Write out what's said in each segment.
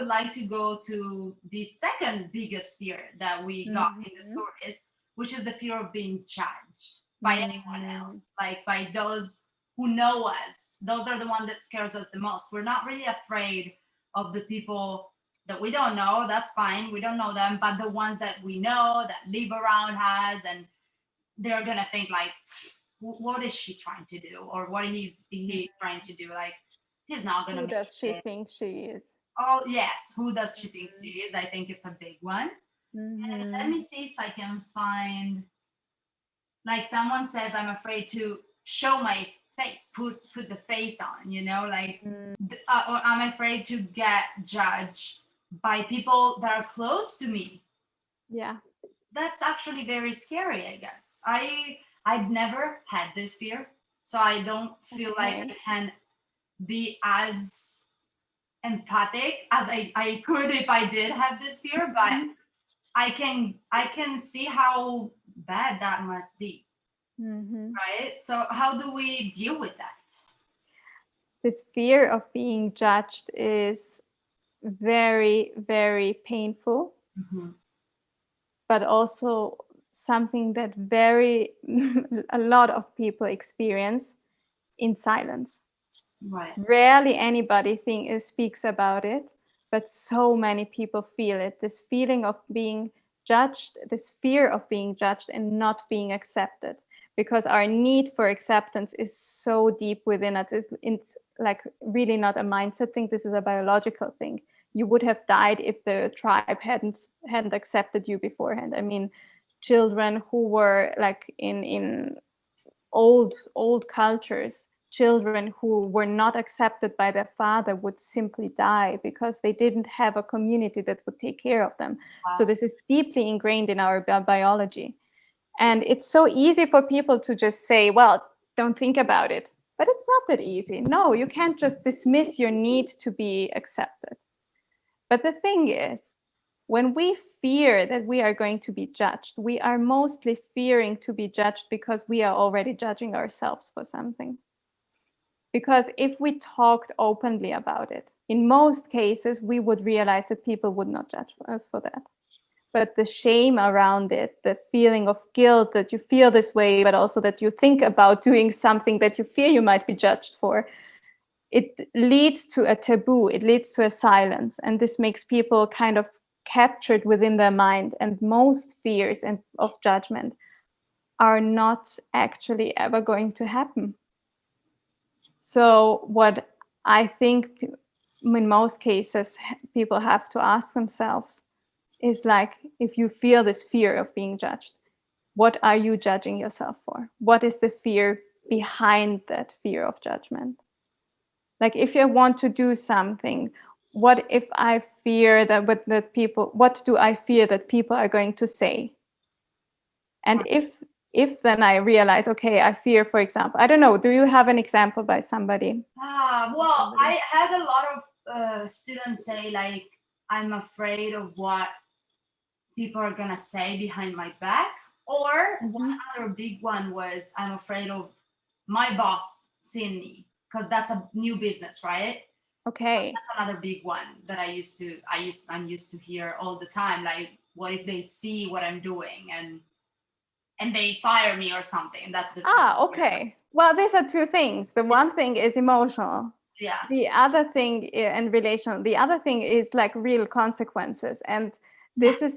would like to go to the second biggest fear that we got in the stories, which is the fear of being judged by anyone else, like by those who know us. Those are the ones that scares us the most. We're not really afraid of the people that we don't know. That's fine. We don't know them, but the ones that we know, that live around us, and they're gonna think like, what is she trying to do, or what he trying to do? Like, he's not gonna. Who does she think she is? Oh yes, who does she think she is? I think it's a big one. And let me see if I can find, like, someone says, I'm afraid to show my face, put the face on, like, or I'm afraid to get judged by people that are close to me. Yeah. That's actually very scary, I guess. I've never had this fear, so I don't feel like I can be as empathic as I could if I did have this fear, but I can see how bad that must be. Right? So how do we deal with that? This fear of being judged is very, very painful, but also something that a lot of people experience in silence. Right. Rarely anybody speaks about it, but so many people feel it. This feeling of being judged, this fear of being judged and not being accepted, because our need for acceptance is so deep within us. It's like really not a mindset thing. This is a biological thing. You would have died if the tribe hadn't accepted you beforehand. I mean, children who were like in old cultures, children who were not accepted by their father would simply die because they didn't have a community that would take care of them. Wow. So this is deeply ingrained in our biology. And it's so easy for people to just say, well, don't think about it. But it's not that easy. No, you can't just dismiss your need to be accepted. But the thing is, when we fear that we are going to be judged, we are mostly fearing to be judged because we are already judging ourselves for something. Because if we talked openly about it, in most cases, we would realize that people would not judge us for that. But the shame around it, the feeling of guilt that you feel this way, but also that you think about doing something that you fear you might be judged for, it leads to a taboo, it leads to a silence. And this makes people kind of captured within their mind. And most fears of judgment are not actually ever going to happen. So what I think in most cases people have to ask themselves is like, if you feel this fear of being judged, what are you judging yourself for? What is the fear behind that fear of judgment? Like, if you want to do something, what if I fear what do I fear that people are going to say? And if then I realize, okay, I fear, for example, I don't know, do you have an example by somebody? Well, I had a lot of students say, like, I'm afraid of what people are gonna say behind my back. Or one other big one was, I'm afraid of my boss seeing me, because that's a new business, right? Okay. So that's another big one that I'm used to hear all the time. Like, what if they see what I'm doing and they fire me or something? That's the okay. Well, these are two things. The one thing is emotional. Yeah. The other thing and relational. The other thing is like real consequences. And this is,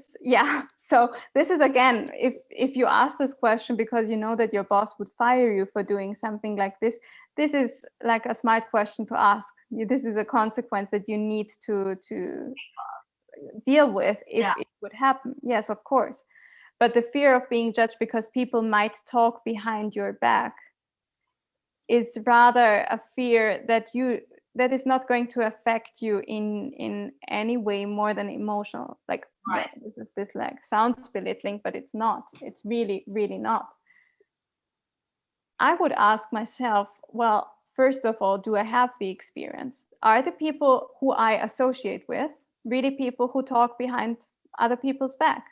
so this is, again, if you ask this question because you know that your boss would fire you for doing something like this is like a smart question to ask. This is a consequence that you need to deal with if it would happen. Yes, of course. But the fear of being judged because people might talk behind your back is rather a fear that is not going to affect you in any way more than emotional. Like, this like sounds belittling, but it's not. It's really, really not. I would ask myself, well, first of all, do I have the experience? Are the people who I associate with really people who talk behind other people's back?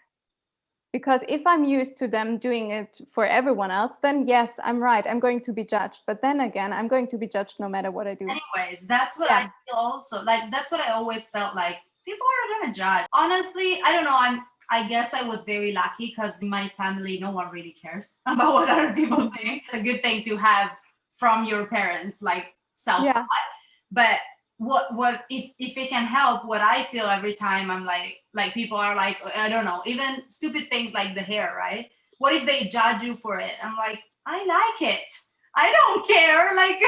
Because if I'm used to them doing it for everyone else, then yes, I'm right. I'm going to be judged. But then again, I'm going to be judged no matter what I do. Anyways, that's what I feel also. Like, that's what I always felt like people are gonna judge. Honestly, I don't know. I guess I was very lucky because in my family, no one really cares about what other people think. It's a good thing to have from your parents, like self-taught. Yeah. But what if it can help, what I feel every time I'm like people are like, I don't know, even stupid things like the hair, right? What if they judge you for it? I'm like, I like it. I don't care. Like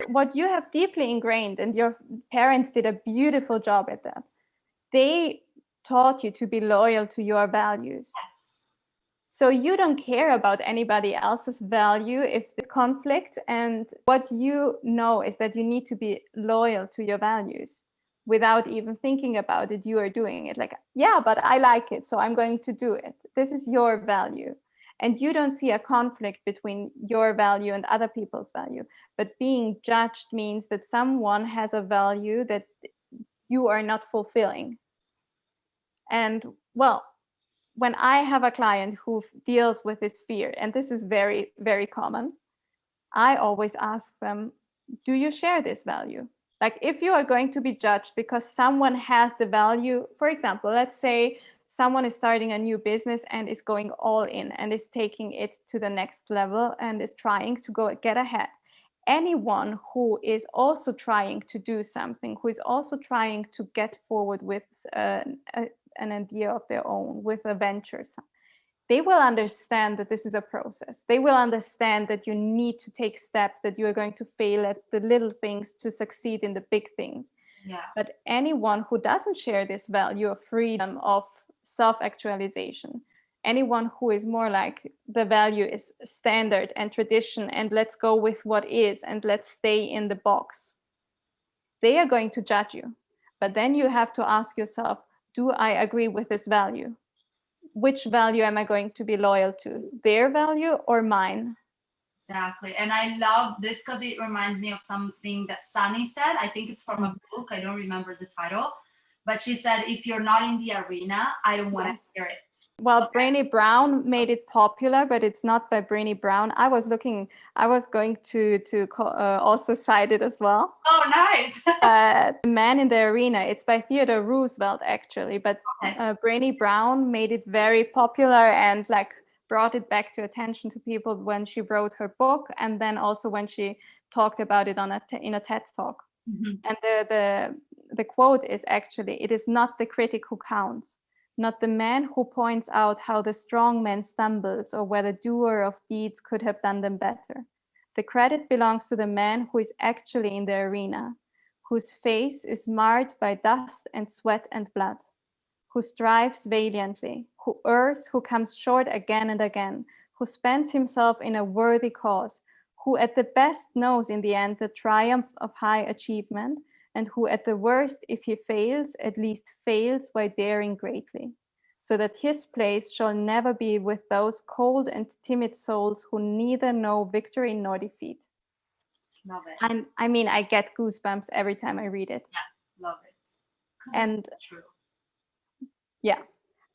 what you have deeply ingrained, and your parents did a beautiful job at that. They taught you to be loyal to your values. yes. So you don't care about anybody else's value if the conflict, and what you know is that you need to be loyal to your values without even thinking about it. You are doing it like, yeah, but I like it, so I'm going to do it. This is your value. And you don't see a conflict between your value and other people's value. But being judged means that someone has a value that you are not fulfilling. And well, when I have a client who deals with this fear, and this is very, very common, I always ask them, do you share this value? Like, if you are going to be judged because someone has the value, for example, let's say someone is starting a new business and is going all in and is taking it to the next level and is trying to go get ahead. Anyone who is also trying to do something, who is also trying to get forward with an idea of their own, with a venture, they will understand that this is a process. They will understand that you need to take steps, that you are going to fail at the little things to succeed in the big things. Yeah. But anyone who doesn't share this value of freedom, of self-actualization, anyone who is more like the value is standard and tradition and let's go with what is and let's stay in the box, they are going to judge you. But then you have to ask yourself, do I agree with this value? Which value am I going to be loyal to? Their value or mine? Exactly. And I love this because it reminds me of something that Sunny said. I think it's from a book. I don't remember the title. But she said, if you're not in the arena, I don't want to hear it. Well, okay. Brené Brown made it popular, but it's not by Brené Brown. I was going to also cite it as well. Oh, nice. The Man in the Arena, it's by Theodore Roosevelt, actually. But Brené Brown made it very popular and like brought it back to attention to people when she wrote her book, and then also when she talked about it in a TED Talk. Mm-hmm. And the quote is actually, it is not the critic who counts, not the man who points out how the strong man stumbles or whether the doer of deeds could have done them better. The credit belongs to the man who is actually in the arena, whose face is marred by dust and sweat and blood, who strives valiantly, who errs, who comes short again and again, who spends himself in a worthy cause, who at the best knows in the end the triumph of high achievement, and who at the worst, if he fails, at least fails while daring greatly, so that his place shall never be with those cold and timid souls who neither know victory nor defeat. Love it. And I mean, I get goosebumps every time I read it. Yeah, love it. And it's true. Yeah,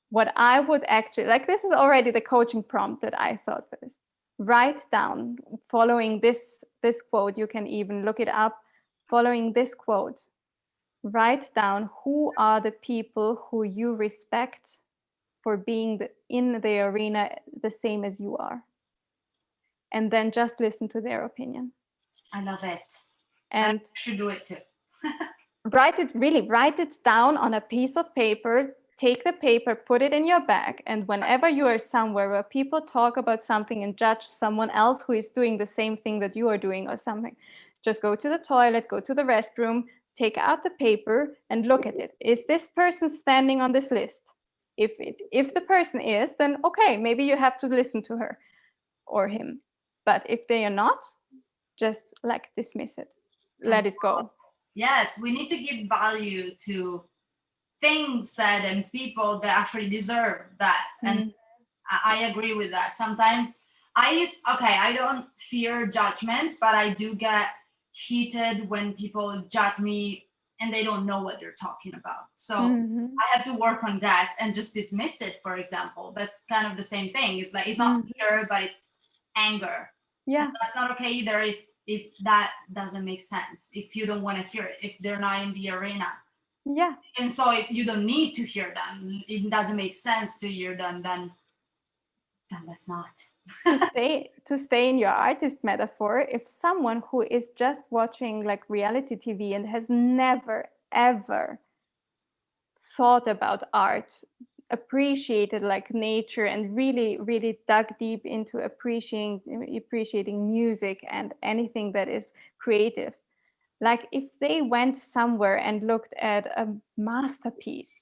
what I would actually, like, this is already the coaching prompt that I thought for this. Write down, following this quote, you can even look it up, following this quote, write down who are the people who you respect for being in the arena the same as you are. And then just listen to their opinion. I love it. And I should do it too. write it down on a piece of paper. Take the paper, put it in your bag, and whenever you are somewhere where people talk about something and judge someone else who is doing the same thing that you are doing or something, just go to the toilet, go to the restroom, take out the paper and look at it. Is this person standing on this list? If the person is, then okay, maybe you have to listen to her or him. But if they are not, just like dismiss it, let it go. Yes, we need to give value to things said and people that actually deserve that. And I agree with that. Sometimes I don't fear judgment, but I do get heated when people judge me and they don't know what they're talking about. So I have to work on that and just dismiss it, for example. That's kind of the same thing. It's like, it's not fear, but it's anger. Yeah. And that's not okay either if that doesn't make sense, if you don't want to hear it, if they're not in the arena. Yeah. And so if you don't need to hear them, it doesn't make sense to hear them, then let's not. To stay in your artist metaphor, if someone who is just watching like reality TV and has never ever thought about art, appreciated like nature, and really really dug deep into appreciating music and anything that is creative, like if they went somewhere and looked at a masterpiece,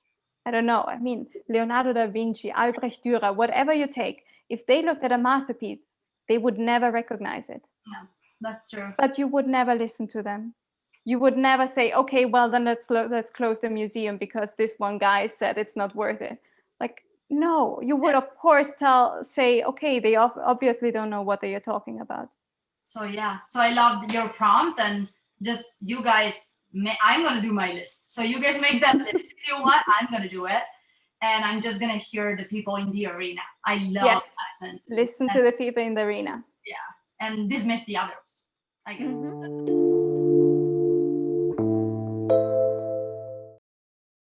I don't know, I mean, Leonardo da Vinci, Albrecht Dürer, whatever you take, if they looked at a masterpiece, they would never recognize it. Yeah, that's true. But you would never listen to them. You would never say, okay, well then let's close the museum because this one guy said it's not worth it. Like, no, you would of course say, okay, they obviously don't know what they are talking about. So yeah, so I love your prompt, and just you guys, I'm gonna do my list. So you guys make that list if you want. I'm gonna do it, and I'm just gonna hear the people in the arena. I love that sentence. Listen to the people in the arena. Yeah, and dismiss the others, I guess.